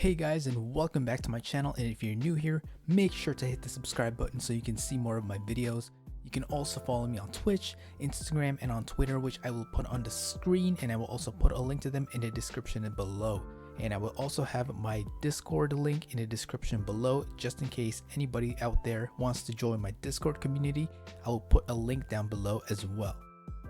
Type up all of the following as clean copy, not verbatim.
Hey guys, and welcome back to my channel. And if you're new here, make sure to hit the subscribe button so you can see more of my videos. You can also follow me on Twitch, Instagram, and on Twitter, which I will put on the screen, and I will also put a link to them in the description below. And I will also have my Discord link in the description below, just in case anybody out there wants to join my Discord community. I will put a link down below as well.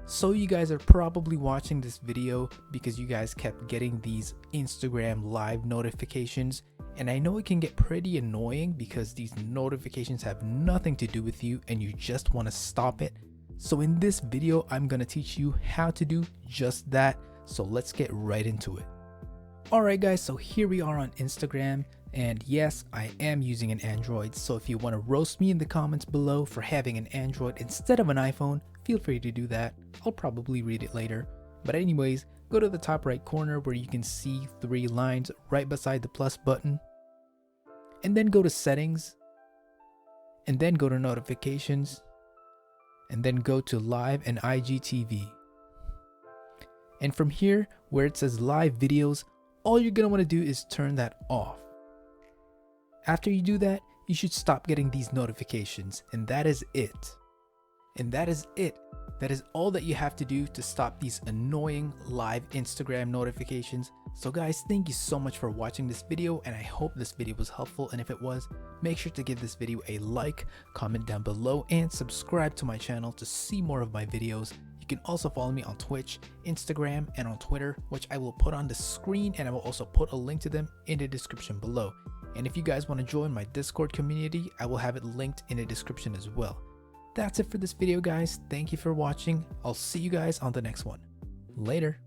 So you guys are probably watching this video because you guys kept getting these Instagram live notifications, and I know it can get pretty annoying because these notifications have nothing to do with you and you just want to stop it. So in this video, I'm going to teach you how to do just that. So let's get right into it. Alright guys, so here we are on Instagram, and yes, I am using an Android, so if you want to roast me in the comments below for having an Android instead of an iPhone, feel free to do that. I'll probably read it later. But anyways, go to the top right corner where you can see 3 lines right beside the plus button, and then go to settings, and then go to notifications, and then go to live and IGTV. And from here, where it says live videos, all you're gonna want to do is turn that off. After you do that, you should stop getting these notifications, and that is it. And that is it. That is all that you have to do to stop these annoying live Instagram notifications. So guys, thank you so much for watching this video, and I hope this video was helpful, and if it was, make sure to give this video a like, comment down below, and subscribe to my channel to see more of my videos. You can also follow me on Twitch, Instagram, and on Twitter, which I will put on the screen, and I will also put a link to them in the description below. And if you guys want to join my Discord community, I will have it linked in the description as well. That's it for this video guys. Thank you for watching. I'll see you guys on the next one. Later.